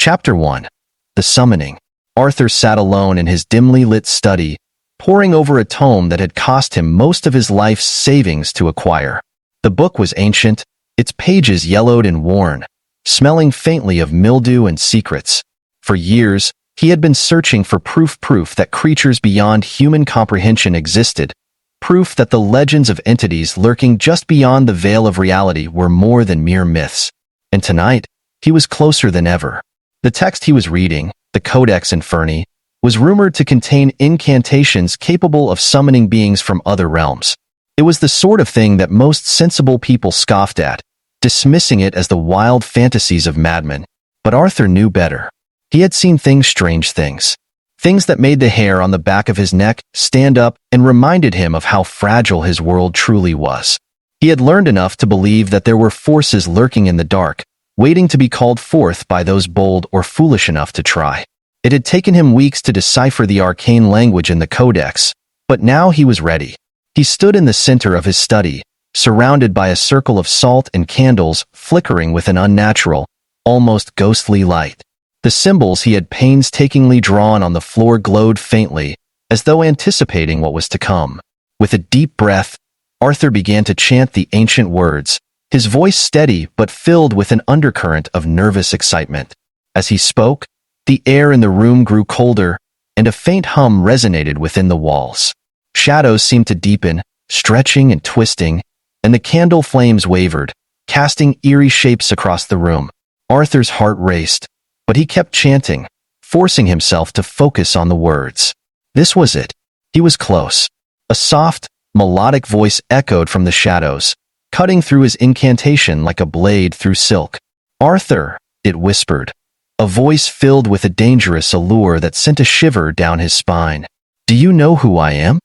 Chapter 1. The Summoning. Arthur sat alone in his dimly lit study, poring over a tome that had cost him most of his life's savings to acquire. The book was ancient, its pages yellowed and worn, smelling faintly of mildew and secrets. For years, he had been searching for proof that creatures beyond human comprehension existed, proof that the legends of entities lurking just beyond the veil of reality were more than mere myths. And tonight, he was closer than ever. The text he was reading, the Codex Inferni, was rumored to contain incantations capable of summoning beings from other realms. It was the sort of thing that most sensible people scoffed at, dismissing it as the wild fantasies of madmen. But Arthur knew better. He had seen strange things. Things that made the hair on the back of his neck stand up and reminded him of how fragile his world truly was. He had learned enough to believe that there were forces lurking in the dark, waiting to be called forth by those bold or foolish enough to try. It had taken him weeks to decipher the arcane language in the Codex, but now he was ready. He stood in the center of his study, surrounded by a circle of salt and candles flickering with an unnatural, almost ghostly light. The symbols he had painstakingly drawn on the floor glowed faintly, as though anticipating what was to come. With a deep breath, Arthur began to chant the ancient words, his voice steady but filled with an undercurrent of nervous excitement. As he spoke, the air in the room grew colder, and a faint hum resonated within the walls. Shadows seemed to deepen, stretching and twisting, and the candle flames wavered, casting eerie shapes across the room. Arthur's heart raced, but he kept chanting, forcing himself to focus on the words. This was it. He was close. A soft, melodic voice echoed from the shadows, cutting through his incantation like a blade through silk. "Arthur," it whispered, a voice filled with a dangerous allure that sent a shiver down his spine. "Do you know who I am?"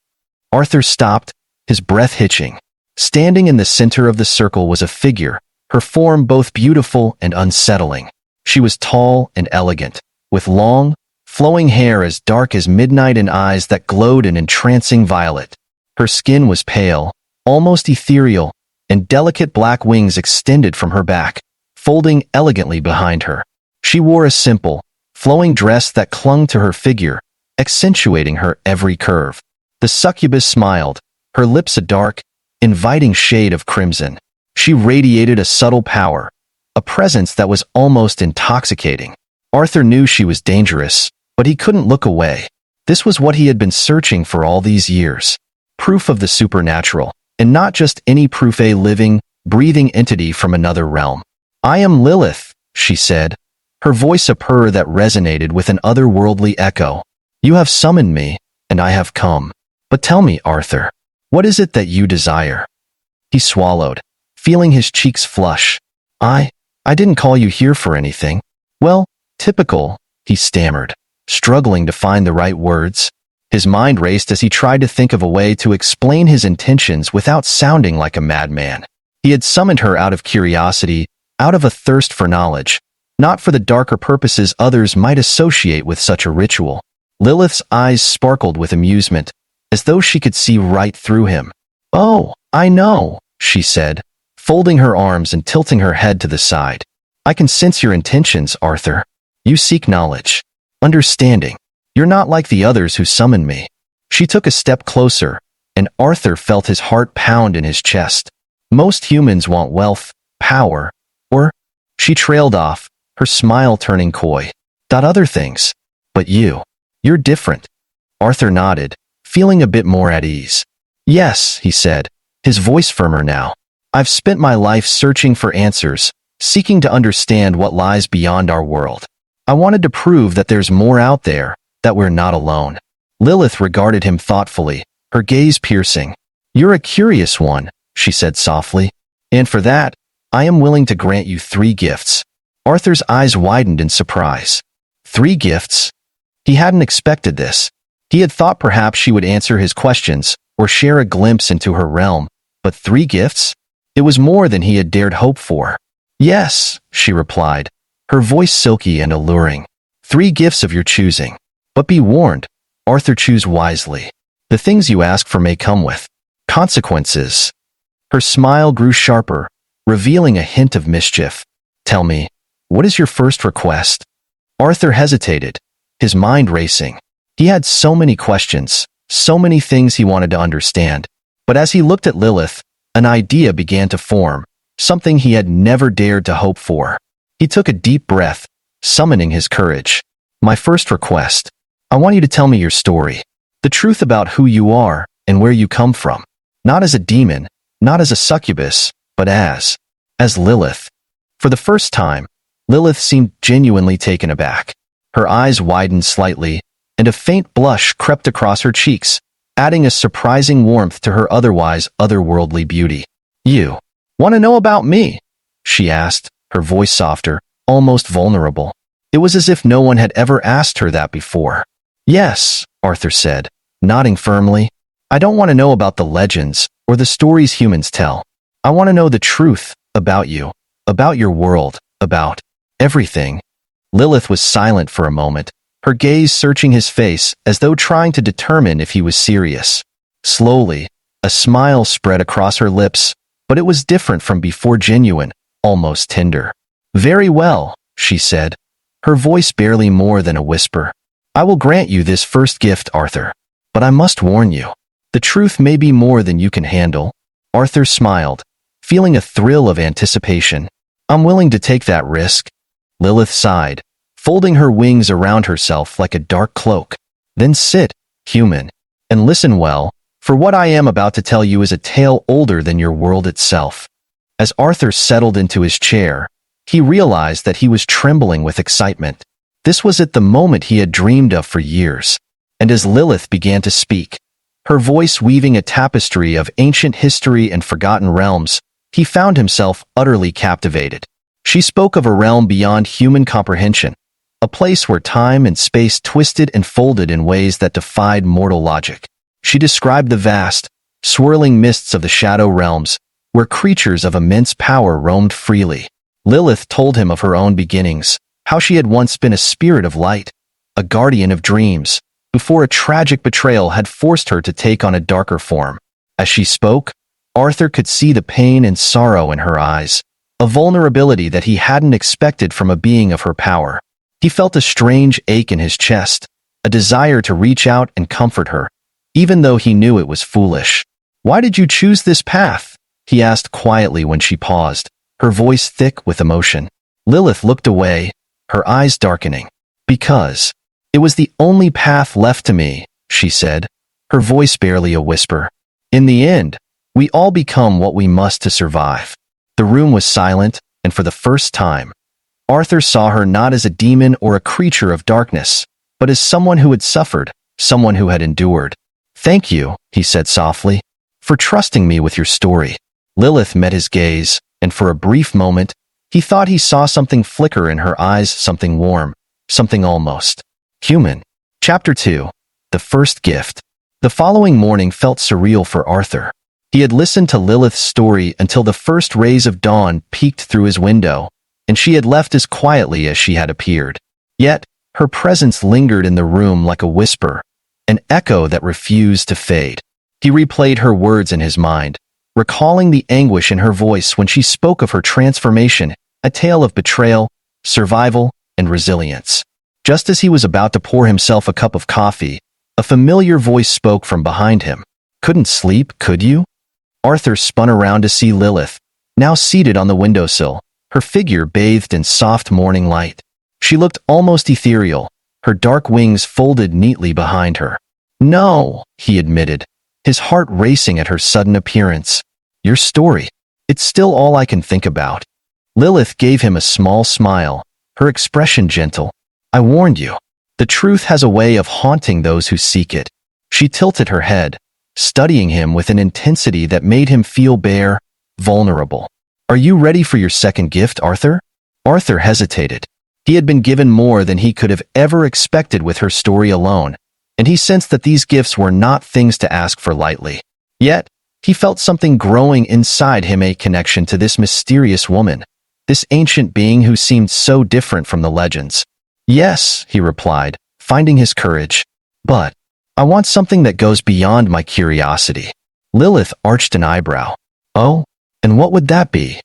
Arthur stopped, his breath hitching. Standing in the center of the circle was a figure, her form both beautiful and unsettling. She was tall and elegant, with long, flowing hair as dark as midnight and eyes that glowed an entrancing violet. Her skin was pale, almost ethereal, and delicate black wings extended from her back, folding elegantly behind her. She wore a simple, flowing dress that clung to her figure, accentuating her every curve. The succubus smiled, her lips a dark, inviting shade of crimson. She radiated a subtle power, a presence that was almost intoxicating. Arthur knew she was dangerous, but he couldn't look away. This was what he had been searching for all these years. Proof of the supernatural, and not just any proof, a living, breathing entity from another realm. "I am Lilith," she said, her voice a purr that resonated with an otherworldly echo. "You have summoned me, and I have come. But tell me, Arthur, what is it that you desire?" He swallowed, feeling his cheeks flush. I didn't call you here for anything." "Well, typical," he stammered, struggling to find the right words. His mind raced as he tried to think of a way to explain his intentions without sounding like a madman. He had summoned her out of curiosity, out of a thirst for knowledge, not for the darker purposes others might associate with such a ritual. Lilith's eyes sparkled with amusement, as though she could see right through him. "Oh, I know," she said, folding her arms and tilting her head to the side. "I can sense your intentions, Arthur. You seek knowledge, understanding. You're not like the others who summoned me." She took a step closer, and Arthur felt his heart pound in his chest. "Most humans want wealth, power, or—" She trailed off, her smile turning coy. "Other things. But you're different." Arthur nodded, feeling a bit more at ease. "Yes," he said, his voice firmer now. "I've spent my life searching for answers, seeking to understand what lies beyond our world. I wanted to prove that there's more out there, that we're not alone." Lilith regarded him thoughtfully, her gaze piercing. "You're a curious one," she said softly. "And for that, I am willing to grant you 3 gifts." Arthur's eyes widened in surprise. 3 gifts? He hadn't expected this. He had thought perhaps she would answer his questions, or share a glimpse into her realm, but 3 gifts? It was more than he had dared hope for. "Yes," she replied, her voice silky and alluring. 3 gifts of your choosing. But be warned, Arthur, choose wisely. The things you ask for may come with consequences." Her smile grew sharper, revealing a hint of mischief. "Tell me, what is your first request?" Arthur hesitated, his mind racing. He had so many questions, so many things he wanted to understand. But as he looked at Lilith, an idea began to form, something he had never dared to hope for. He took a deep breath, summoning his courage. My first request. I want you to tell me your story. The truth about who you are and where you come from. Not as a demon, not as a succubus, but as Lilith. For the first time, Lilith seemed genuinely taken aback. Her eyes widened slightly, and a faint blush crept across her cheeks, adding a surprising warmth to her otherwise otherworldly beauty. You want to know about me? She asked, her voice softer, almost vulnerable. It was as if no one had ever asked her that before. Yes, Arthur said, nodding firmly. I don't want to know about the legends or the stories humans tell. I want to know the truth about you, about your world, about everything. Lilith was silent for a moment, her gaze searching his face as though trying to determine if he was serious. Slowly, a smile spread across her lips, but it was different from before, genuine, almost tender. Very well, she said, her voice barely more than a whisper. I will grant you this first gift, Arthur. But I must warn you. The truth may be more than you can handle. Arthur smiled, feeling a thrill of anticipation. I'm willing to take that risk. Lilith sighed, folding her wings around herself like a dark cloak. Then sit, human, and listen well, for what I am about to tell you is a tale older than your world itself. As Arthur settled into his chair, he realized that he was trembling with excitement. This was at the moment he had dreamed of for years. And as Lilith began to speak, her voice weaving a tapestry of ancient history and forgotten realms, he found himself utterly captivated. She spoke of a realm beyond human comprehension, a place where time and space twisted and folded in ways that defied mortal logic. She described the vast, swirling mists of the shadow realms, where creatures of immense power roamed freely. Lilith told him of her own beginnings, how she had once been a spirit of light, a guardian of dreams, before a tragic betrayal had forced her to take on a darker form. As she spoke, Arthur could see the pain and sorrow in her eyes, a vulnerability that he hadn't expected from a being of her power. He felt a strange ache in his chest, a desire to reach out and comfort her, even though he knew it was foolish. Why did you choose this path? He asked quietly when she paused, her voice thick with emotion. Lilith looked away, her eyes darkening. Because it was the only path left to me, she said, her voice barely a whisper. In the end, we all become what we must to survive. The room was silent, and for the first time, Arthur saw her not as a demon or a creature of darkness, but as someone who had suffered, someone who had endured. Thank you, he said softly, for trusting me with your story. Lilith met his gaze, and for a brief moment, he thought he saw something flicker in her eyes, something warm, something almost human. Chapter 2. The First Gift. The following morning felt surreal for Arthur. He had listened to Lilith's story until the first rays of dawn peeked through his window, and she had left as quietly as she had appeared. Yet, her presence lingered in the room like a whisper, an echo that refused to fade. He replayed her words in his mind, recalling the anguish in her voice when she spoke of her transformation, a tale of betrayal, survival, and resilience. Just as he was about to pour himself a cup of coffee, a familiar voice spoke from behind him. Couldn't sleep, could you? Arthur spun around to see Lilith, now seated on the windowsill, her figure bathed in soft morning light. She looked almost ethereal, her dark wings folded neatly behind her. No, he admitted, his heart racing at her sudden appearance. Your story. It's still all I can think about. Lilith gave him a small smile, her expression gentle. I warned you. The truth has a way of haunting those who seek it. She tilted her head, studying him with an intensity that made him feel bare, vulnerable. Are you ready for your second gift, Arthur? Arthur hesitated. He had been given more than he could have ever expected with her story alone, and he sensed that these gifts were not things to ask for lightly. Yet, he felt something growing inside him, a connection to this mysterious woman, this ancient being who seemed so different from the legends. Yes, he replied, finding his courage. But I want something that goes beyond my curiosity. Lilith arched an eyebrow. Oh, and what would that be?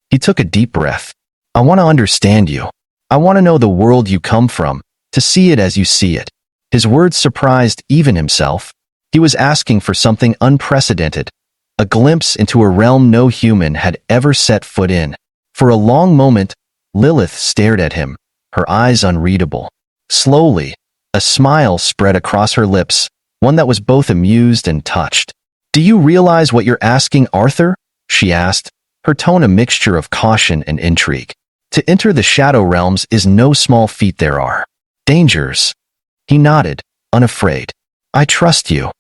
He took a deep breath. I want to understand you. I want to know the world you come from, to see it as you see it. His words surprised even himself. He was asking for something unprecedented, a glimpse into a realm no human had ever set foot in. For a long moment, Lilith stared at him, her eyes unreadable. Slowly, a smile spread across her lips, one that was both amused and touched. "Do you realize what you're asking, Arthur?" she asked, her tone a mixture of caution and intrigue. "To enter the Shadow Realms is no small feat. There are dangers." He nodded, unafraid. "I trust you."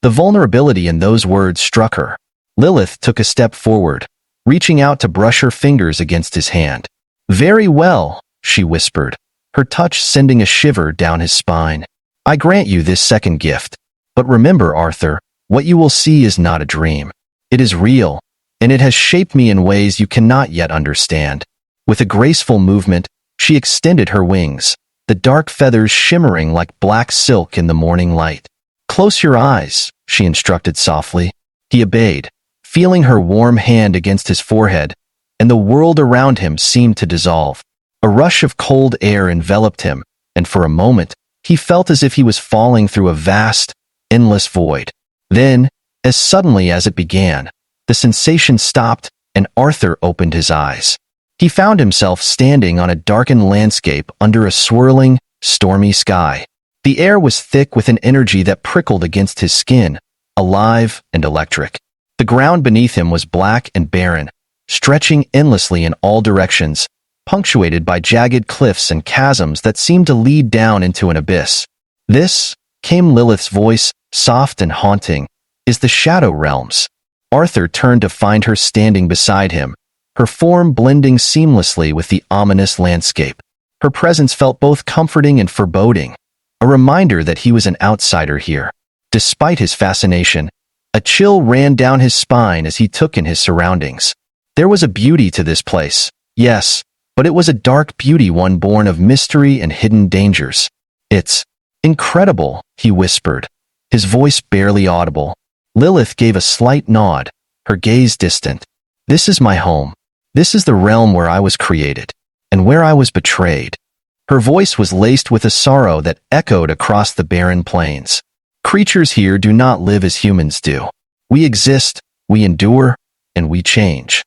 The vulnerability in those words struck her. Lilith took a step forward, reaching out to brush her fingers against his hand. "Very well," she whispered, her touch sending a shiver down his spine. "I grant you this second gift. But remember, Arthur, what you will see is not a dream. It is real, and it has shaped me in ways you cannot yet understand." With a graceful movement, she extended her wings, the dark feathers shimmering like black silk in the morning light. "Close your eyes," she instructed softly. He obeyed, feeling her warm hand against his forehead, and the world around him seemed to dissolve. A rush of cold air enveloped him, and for a moment, he felt as if he was falling through a vast, endless void. Then, as suddenly as it began, the sensation stopped and Arthur opened his eyes. He found himself standing on a darkened landscape under a swirling, stormy sky. The air was thick with an energy that prickled against his skin, alive and electric. The ground beneath him was black and barren, stretching endlessly in all directions, punctuated by jagged cliffs and chasms that seemed to lead down into an abyss. "This," came Lilith's voice, soft and haunting, "is the Shadow Realms." Arthur turned to find her standing beside him, her form blending seamlessly with the ominous landscape. Her presence felt both comforting and foreboding, a reminder that he was an outsider here. Despite his fascination, a chill ran down his spine as he took in his surroundings. There was a beauty to this place, yes, but it was a dark beauty, one born of mystery and hidden dangers. "It's incredible," he whispered, his voice barely audible. Lilith gave a slight nod, her gaze distant. "This is my home. This is the realm where I was created, and where I was betrayed." Her voice was laced with a sorrow that echoed across the barren plains. "Creatures here do not live as humans do. We exist, we endure, and we change."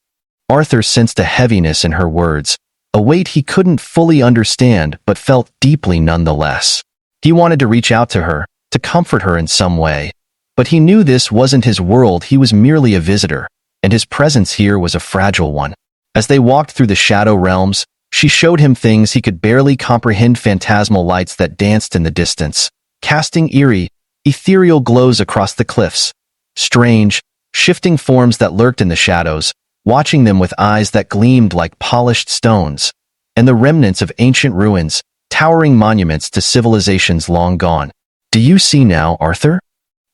Arthur sensed a heaviness in her words, a weight he couldn't fully understand but felt deeply nonetheless. He wanted to reach out to her, to comfort her in some way, but he knew this wasn't his world. He was merely a visitor, and his presence here was a fragile one. As they walked through the Shadow Realms, she showed him things he could barely comprehend, phantasmal lights that danced in the distance, casting eerie, ethereal glows across the cliffs, strange, shifting forms that lurked in the shadows, watching them with eyes that gleamed like polished stones, and the remnants of ancient ruins, towering monuments to civilizations long gone. "Do you see now, Arthur?"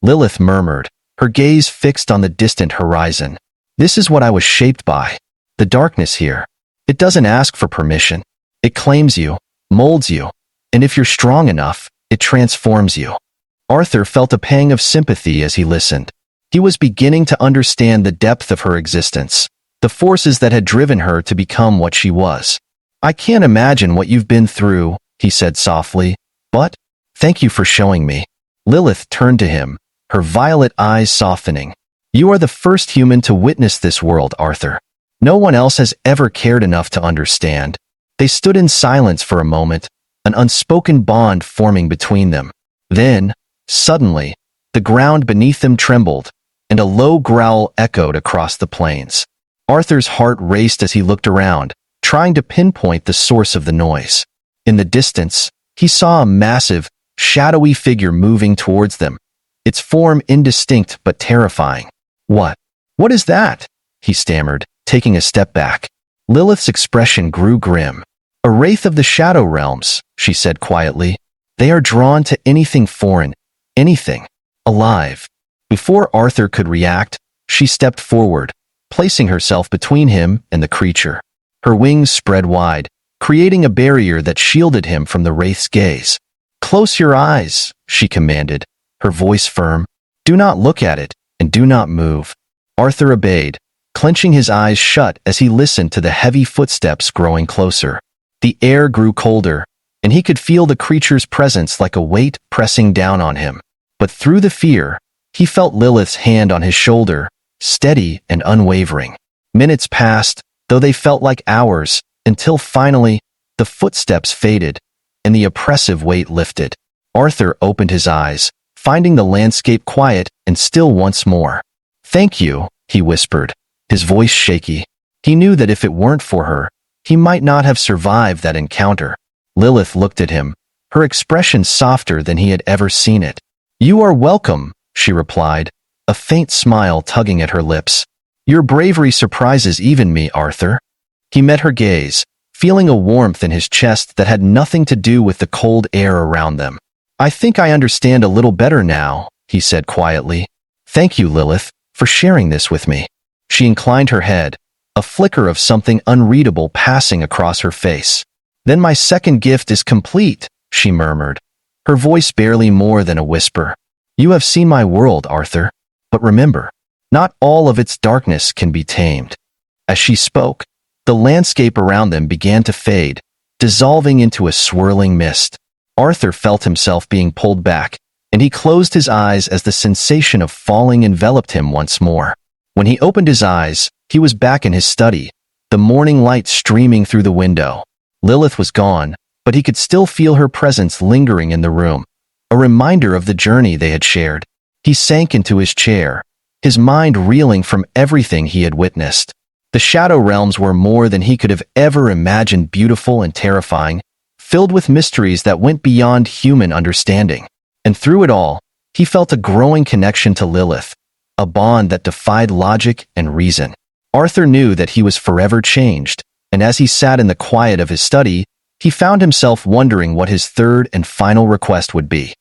Lilith murmured, her gaze fixed on the distant horizon. "This is what I was shaped by. The darkness here. It doesn't ask for permission. It claims you, molds you, and if you're strong enough, it transforms you." Arthur felt a pang of sympathy as he listened. He was beginning to understand the depth of her existence, the forces that had driven her to become what she was. "I can't imagine what you've been through," he said softly, "but thank you for showing me." Lilith turned to him, her violet eyes softening. "You are the first human to witness this world, Arthur. No one else has ever cared enough to understand." They stood in silence for a moment, an unspoken bond forming between them. Then, suddenly, the ground beneath them trembled, and a low growl echoed across the plains. Arthur's heart raced as he looked around, trying to pinpoint the source of the noise. In the distance, he saw a massive, shadowy figure moving towards them, its form indistinct but terrifying. What is that?" he stammered, taking a step back. Lilith's expression grew grim. "A wraith of the Shadow Realms," she said quietly. "They are drawn to anything foreign, anything alive." Before Arthur could react, she stepped forward, placing herself between him and the creature. Her wings spread wide, creating a barrier that shielded him from the wraith's gaze. "Close your eyes," she commanded, her voice firm. "Do not look at it, and do not move." Arthur obeyed, clenching his eyes shut as he listened to the heavy footsteps growing closer. The air grew colder, and he could feel the creature's presence like a weight pressing down on him. But through the fear, he felt Lilith's hand on his shoulder, steady and unwavering. Minutes passed, though they felt like hours, until finally, the footsteps faded, and the oppressive weight lifted. Arthur opened his eyes, finding the landscape quiet and still once more. "Thank you," he whispered, his voice shaky. He knew that if it weren't for her, he might not have survived that encounter. Lilith looked at him, her expression softer than he had ever seen it. "You are welcome," she replied, a faint smile tugging at her lips. "Your bravery surprises even me, Arthur." He met her gaze, feeling a warmth in his chest that had nothing to do with the cold air around them. "I think I understand a little better now," he said quietly. "Thank you, Lilith, for sharing this with me." She inclined her head, a flicker of something unreadable passing across her face. "Then my second gift is complete," she murmured, her voice barely more than a whisper. "You have seen my world, Arthur. But remember, not all of its darkness can be tamed." As she spoke, the landscape around them began to fade, dissolving into a swirling mist. Arthur felt himself being pulled back, and he closed his eyes as the sensation of falling enveloped him once more. When he opened his eyes, he was back in his study, the morning light streaming through the window. Lilith was gone, but he could still feel her presence lingering in the room, a reminder of the journey they had shared. He sank into his chair, his mind reeling from everything he had witnessed. The Shadow Realms were more than he could have ever imagined, beautiful and terrifying, filled with mysteries that went beyond human understanding. And through it all, he felt a growing connection to Lilith, a bond that defied logic and reason. Arthur knew that he was forever changed, and as he sat in the quiet of his study, he found himself wondering what his third and final request would be.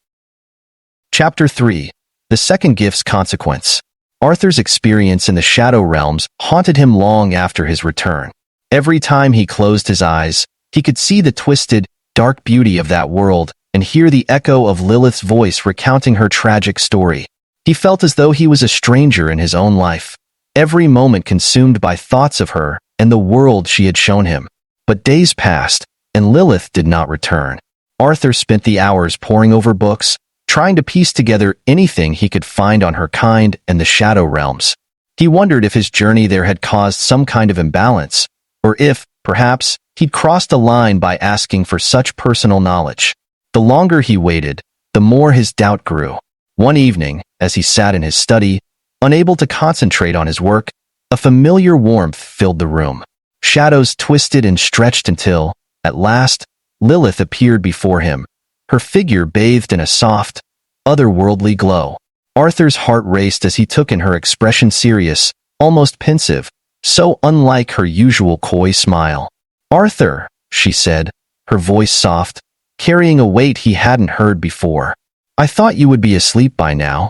Chapter 3. The Second Gift's Consequence. Arthur's experience in the Shadow Realms haunted him long after his return. Every time he closed his eyes, he could see the twisted, dark beauty of that world and hear the echo of Lilith's voice recounting her tragic story. He felt as though he was a stranger in his own life, every moment consumed by thoughts of her and the world she had shown him. But days passed, and Lilith did not return. Arthur spent the hours poring over books, trying to piece together anything he could find on her kind and the Shadow Realms. He wondered if his journey there had caused some kind of imbalance, or if, perhaps, he'd crossed a line by asking for such personal knowledge. The longer he waited, the more his doubt grew. One evening, as he sat in his study, unable to concentrate on his work, a familiar warmth filled the room. Shadows twisted and stretched until, at last, Lilith appeared before him, her figure bathed in a soft, otherworldly glow. Arthur's heart raced as he took in her expression, serious, almost pensive, so unlike her usual coy smile. "Arthur," she said, her voice soft, carrying a weight he hadn't heard before. "I thought you would be asleep by now."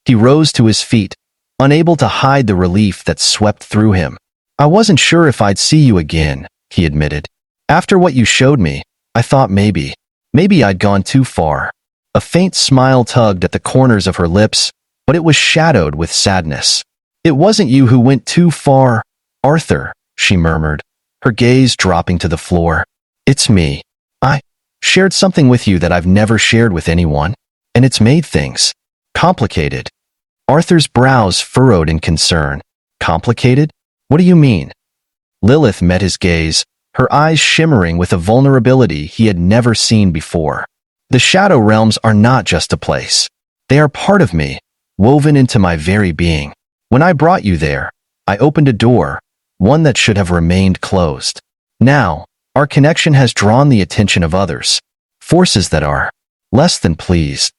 He rose to his feet, unable to hide the relief that swept through him. "I wasn't sure if I'd see you again," he admitted. "After what you showed me, I thought maybe I'd gone too far." A faint smile tugged at the corners of her lips, but it was shadowed with sadness. "It wasn't you who went too far, Arthur," she murmured, her gaze dropping to the floor. "It's me. I shared something with you that I've never shared with anyone, and it's made things complicated." Arthur's brows furrowed in concern. "Complicated? What do you mean?" Lilith met his gaze, her eyes shimmering with a vulnerability he had never seen before. "The Shadow Realms are not just a place. They are part of me, woven into my very being. When I brought you there, I opened a door, one that should have remained closed. Now, our connection has drawn the attention of others, forces that are less than pleased."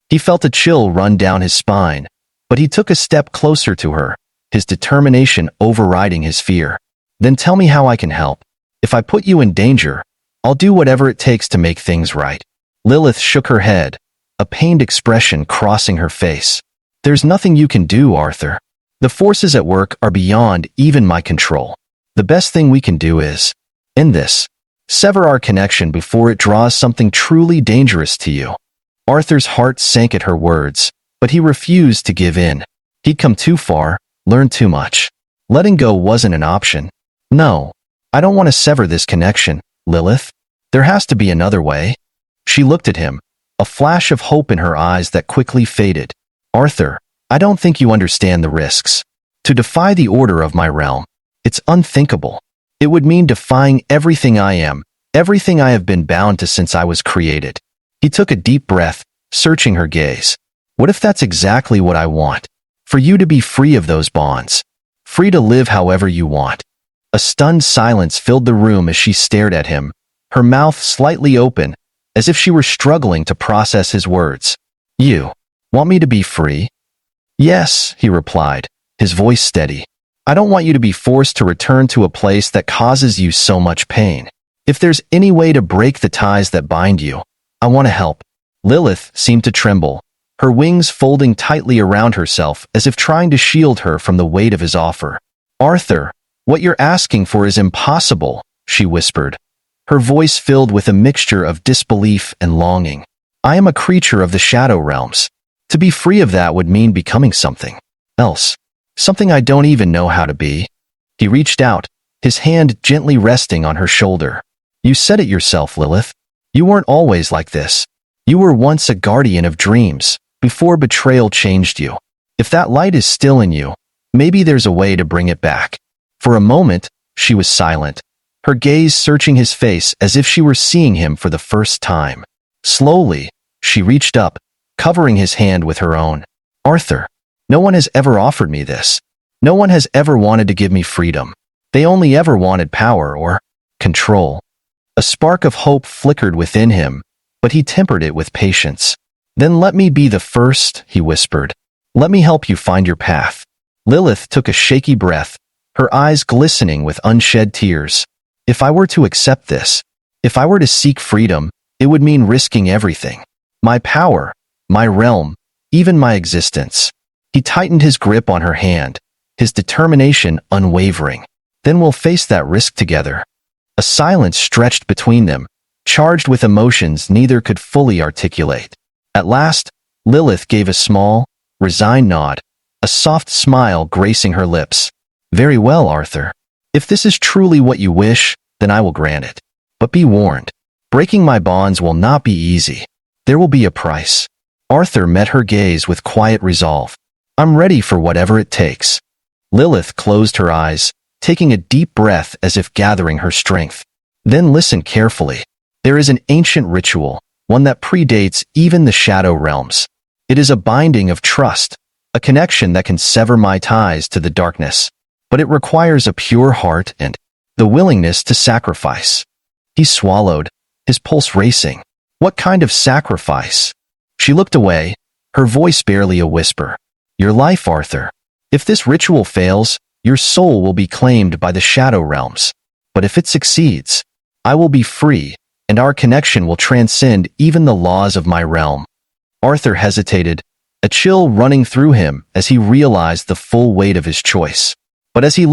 He felt a chill run down his spine, but he took a step closer to her, his determination overriding his fear. "Then tell me how I can help. If I put you in danger, I'll do whatever it takes to make things right." Lilith shook her head, a pained expression crossing her face. "There's nothing you can do, Arthur. The forces at work are beyond even my control. The best thing we can do is end this. Sever our connection before it draws something truly dangerous to you." Arthur's heart sank at her words, but he refused to give in. He'd come too far, learned too much. Letting go wasn't an option. "No, I don't want to sever this connection, Lilith," There has to be another way. She looked at him, a flash of hope in her eyes that quickly faded. Arthur, I don't think you understand the risks. To defy the order of my realm, it's unthinkable. It would mean defying everything I am, everything I have been bound to since I was created. He took a deep breath, searching her gaze. What if that's exactly what I want? For you to be free of those bonds. Free to live however you want. A stunned silence filled the room as she stared at him, her mouth slightly open, as if she were struggling to process his words. You want me to be free? Yes, he replied, his voice steady. I don't want you to be forced to return to a place that causes you so much pain. If there's any way to break the ties that bind you, I want to help. Lilith seemed to tremble, her wings folding tightly around herself as if trying to shield her from the weight of his offer. Arthur, what you're asking for is impossible, she whispered, her voice filled with a mixture of disbelief and longing. I am a creature of the shadow realms. To be free of that would mean becoming something else, something I don't even know how to be. He reached out, his hand gently resting on her shoulder. You said it yourself, Lilith. You weren't always like this. You were once a guardian of dreams, before betrayal changed you. If that light is still in you, maybe there's a way to bring it back. For a moment, she was silent, her gaze searching his face as if she were seeing him for the first time. Slowly, she reached up, covering his hand with her own. Arthur, no one has ever offered me this. No one has ever wanted to give me freedom. They only ever wanted power or control. A spark of hope flickered within him, but he tempered it with patience. Then let me be the first, he whispered. Let me help you find your path. Lilith took a shaky breath, her eyes glistening with unshed tears. If I were to accept this, if I were to seek freedom, it would mean risking everything. My power, my realm, even my existence. He tightened his grip on her hand, his determination unwavering. Then we'll face that risk together. A silence stretched between them, charged with emotions neither could fully articulate. At last, Lilith gave a small, resigned nod, a soft smile gracing her lips. Very well, Arthur. If this is truly what you wish, then I will grant it. But be warned, breaking my bonds will not be easy. There will be a price. Arthur met her gaze with quiet resolve. I'm ready for whatever it takes. Lilith closed her eyes, taking a deep breath as if gathering her strength. Then listen carefully. There is an ancient ritual, one that predates even the shadow realms. It is a binding of trust, a connection that can sever my ties to the darkness. But it requires a pure heart and the willingness to sacrifice. He swallowed, his pulse racing. What kind of sacrifice? She looked away, her voice barely a whisper. Your life, Arthur. If this ritual fails, your soul will be claimed by the shadow realms. But if it succeeds, I will be free, and our connection will transcend even the laws of my realm. Arthur hesitated, a chill running through him as he realized the full weight of his choice. But as he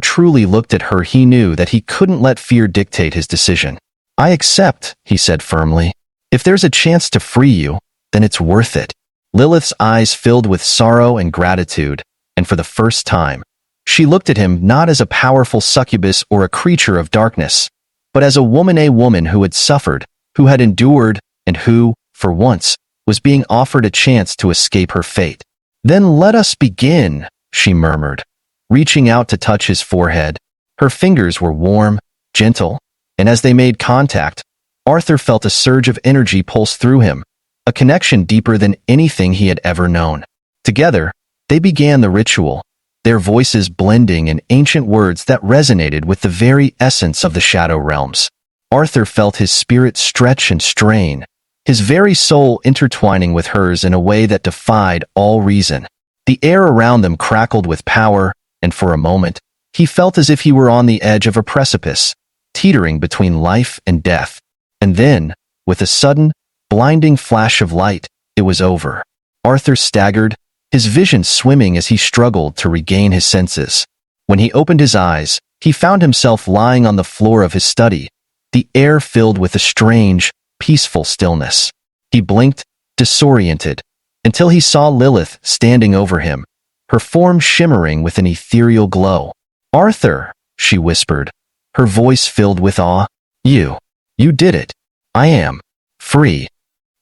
truly looked at her, he knew that he couldn't let fear dictate his decision. I accept, he said firmly. If there's a chance to free you, then it's worth it. Lilith's eyes filled with sorrow and gratitude, and for the first time, she looked at him not as a powerful succubus or a creature of darkness, but as a woman who had suffered, who had endured, and who, for once, was being offered a chance to escape her fate. Then let us begin, she murmured, reaching out to touch his forehead. Her fingers were warm, gentle, and as they made contact, Arthur felt a surge of energy pulse through him, a connection deeper than anything he had ever known. Together, they began the ritual, their voices blending in ancient words that resonated with the very essence of the shadow realms. Arthur felt his spirit stretch and strain, his very soul intertwining with hers in a way that defied all reason. The air around them crackled with power, and for a moment, he felt as if he were on the edge of a precipice, teetering between life and death. And then, with a sudden, blinding flash of light, it was over. Arthur staggered, his vision swimming as he struggled to regain his senses. When he opened his eyes, he found himself lying on the floor of his study, the air filled with a strange, peaceful stillness. He blinked, disoriented, until he saw Lilith standing over him, her form shimmering with an ethereal glow. Arthur, she whispered, her voice filled with awe. You You did it. I am free.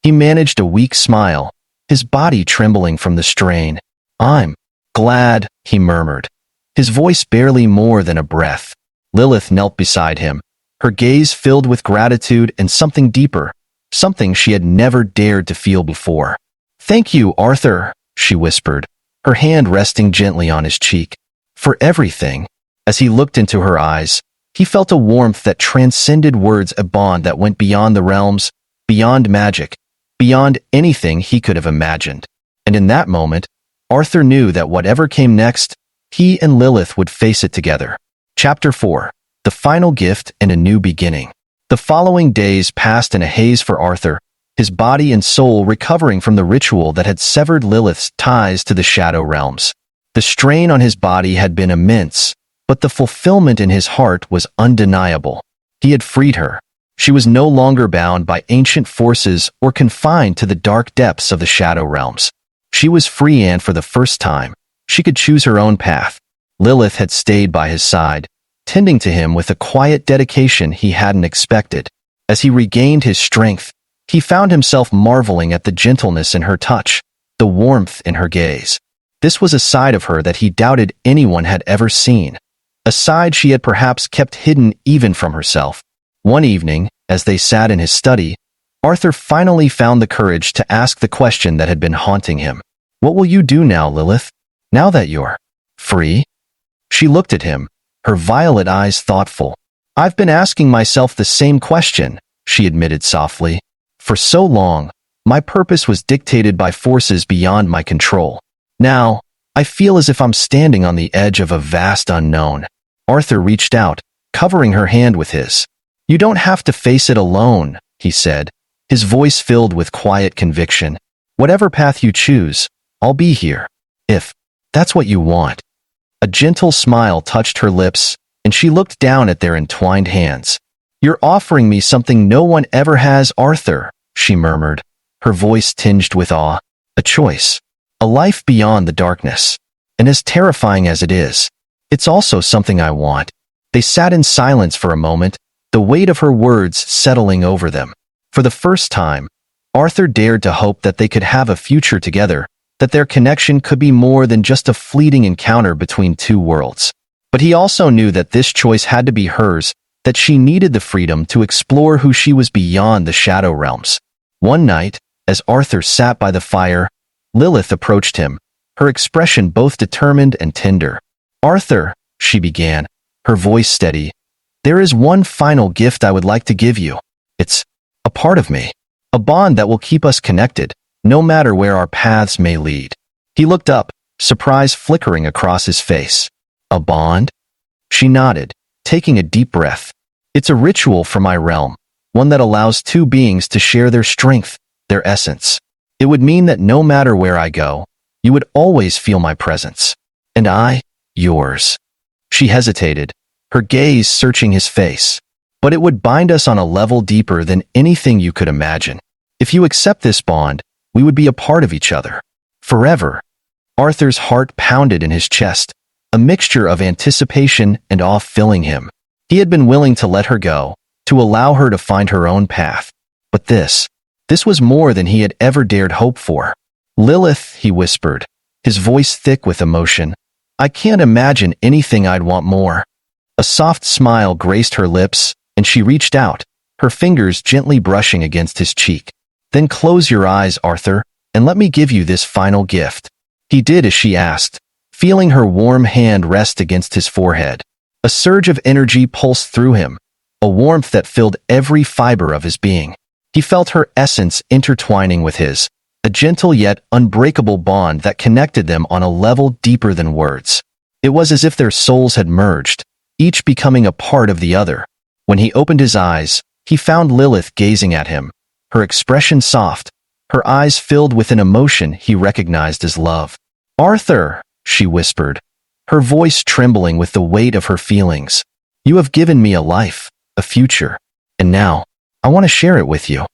He managed a weak smile, his body trembling from the strain. I'm glad, he murmured, his voice barely more than a breath. Lilith knelt beside him, her gaze filled with gratitude and something deeper, something she had never dared to feel before. Thank you, Arthur, she whispered, her hand resting gently on his cheek. For everything. As he looked into her eyes, he felt a warmth that transcended words, a bond that went beyond the realms, beyond magic, beyond anything he could have imagined. And in that moment, Arthur knew that whatever came next, he and Lilith would face it together. Chapter 4. The Final Gift and a New Beginning. The following days passed in a haze for Arthur, his body and soul recovering from the ritual that had severed Lilith's ties to the shadow realms. The strain on his body had been immense, but the fulfillment in his heart was undeniable. He had freed her. She was no longer bound by ancient forces or confined to the dark depths of the shadow realms. She was free, and for the first time, she could choose her own path. Lilith had stayed by his side, tending to him with a quiet dedication he hadn't expected. As he regained his strength, he found himself marveling at the gentleness in her touch, the warmth in her gaze. This was a side of her that he doubted anyone had ever seen, a side she had perhaps kept hidden even from herself. One evening, as they sat in his study, Arthur finally found the courage to ask the question that had been haunting him. What will you do now, Lilith? Now that you're free? She looked at him, her violet eyes thoughtful. I've been asking myself the same question, she admitted softly. For so long, my purpose was dictated by forces beyond my control. Now, I feel as if I'm standing on the edge of a vast unknown. Arthur reached out, covering her hand with his. You don't have to face it alone, he said, his voice filled with quiet conviction. Whatever path you choose, I'll be here. If that's what you want. A gentle smile touched her lips, and she looked down at their entwined hands. You're offering me something no one ever has, Arthur, she murmured, her voice tinged with awe. A choice. A life beyond the darkness. And as terrifying as it is, it's also something I want. They sat in silence for a moment, the weight of her words settling over them. For the first time, Arthur dared to hope that they could have a future together, that their connection could be more than just a fleeting encounter between two worlds. But he also knew that this choice had to be hers, that she needed the freedom to explore who she was beyond the shadow realms. One night, as Arthur sat by the fire, Lilith approached him, her expression both determined and tender. Arthur, she began, her voice steady, there is one final gift I would like to give you. It's a part of me, a bond that will keep us connected, no matter where our paths may lead. He looked up, surprise flickering across his face. A bond? She nodded, taking a deep breath. It's a ritual for my realm, one that allows two beings to share their strength, their essence. It would mean that no matter where I go, you would always feel my presence. And I, yours. She hesitated, her gaze searching his face. But it would bind us on a level deeper than anything you could imagine. If you accept this bond, we would be a part of each other. Forever. Arthur's heart pounded in his chest, a mixture of anticipation and awe filling him. He had been willing to let her go, to allow her to find her own path. But this was more than he had ever dared hope for. Lilith, he whispered, his voice thick with emotion. I can't imagine anything I'd want more. A soft smile graced her lips, and she reached out, her fingers gently brushing against his cheek. Then close your eyes, Arthur, and let me give you this final gift. He did as she asked, feeling her warm hand rest against his forehead. A surge of energy pulsed through him, a warmth that filled every fiber of his being. He felt her essence intertwining with his, a gentle yet unbreakable bond that connected them on a level deeper than words. It was as if their souls had merged, each becoming a part of the other. When he opened his eyes, he found Lilith gazing at him, her expression soft, her eyes filled with an emotion he recognized as love. Arthur, she whispered, her voice trembling with the weight of her feelings. You have given me a life, a future, and now, I want to share it with you.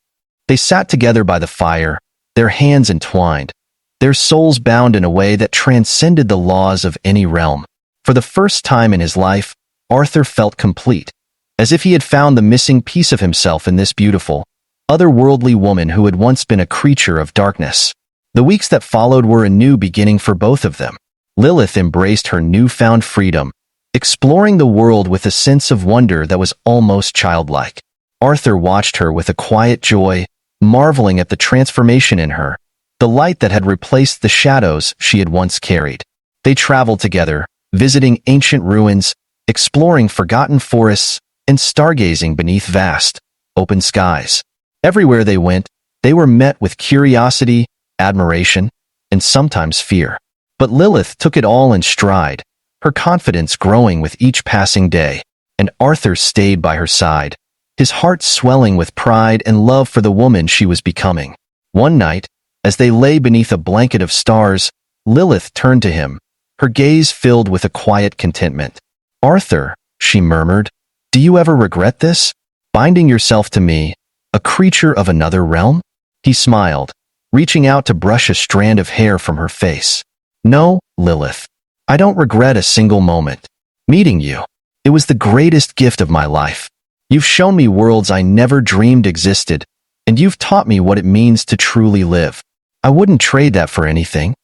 They sat together by the fire, their hands entwined, their souls bound in a way that transcended the laws of any realm. For the first time in his life, Arthur felt complete. as if he had found the missing piece of himself in this beautiful, otherworldly woman who had once been a creature of darkness. The weeks that followed were a new beginning for both of them. Lilith embraced her newfound freedom, exploring the world with a sense of wonder that was almost childlike. Arthur watched her with a quiet joy, marveling at the transformation in her, the light that had replaced the shadows she had once carried. They traveled together, visiting ancient ruins, exploring forgotten forests, and stargazing beneath vast, open skies. Everywhere they went, they were met with curiosity, admiration, and sometimes fear. But Lilith took it all in stride, her confidence growing with each passing day, and Arthur stayed by her side, his heart swelling with pride and love for the woman she was becoming. One night, as they lay beneath a blanket of stars, Lilith turned to him, her gaze filled with a quiet contentment. "Arthur," she murmured, "do you ever regret this? Binding yourself to me, a creature of another realm?" He smiled, reaching out to brush a strand of hair from her face. "No, Lilith. I don't regret a single moment. Meeting you, it was the greatest gift of my life. You've shown me worlds I never dreamed existed, and you've taught me what it means to truly live. I wouldn't trade that for anything."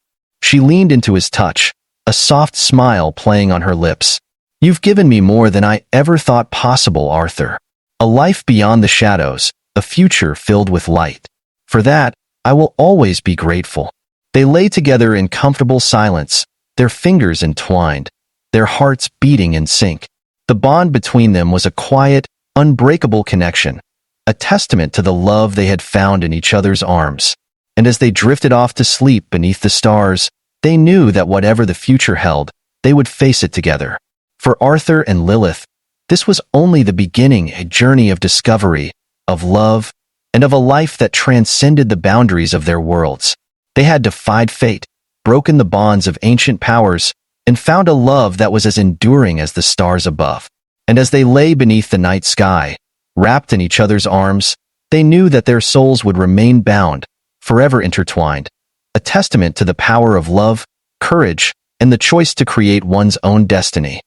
She leaned into his touch, a soft smile playing on her lips. "You've given me more than I ever thought possible, Arthur. A life beyond the shadows, a future filled with light. For that, I will always be grateful." They lay together in comfortable silence, their fingers entwined, their hearts beating in sync. The bond between them was a quiet, unbreakable connection, a testament to the love they had found in each other's arms. And as they drifted off to sleep beneath the stars, they knew that whatever the future held, they would face it together. For Arthur and Lilith, this was only the beginning, a journey of discovery, of love, and of a life that transcended the boundaries of their worlds. They had defied fate, broken the bonds of ancient powers, and found a love that was as enduring as the stars above. And as they lay beneath the night sky, wrapped in each other's arms, they knew that their souls would remain bound, forever intertwined, a testament to the power of love, courage, and the choice to create one's own destiny.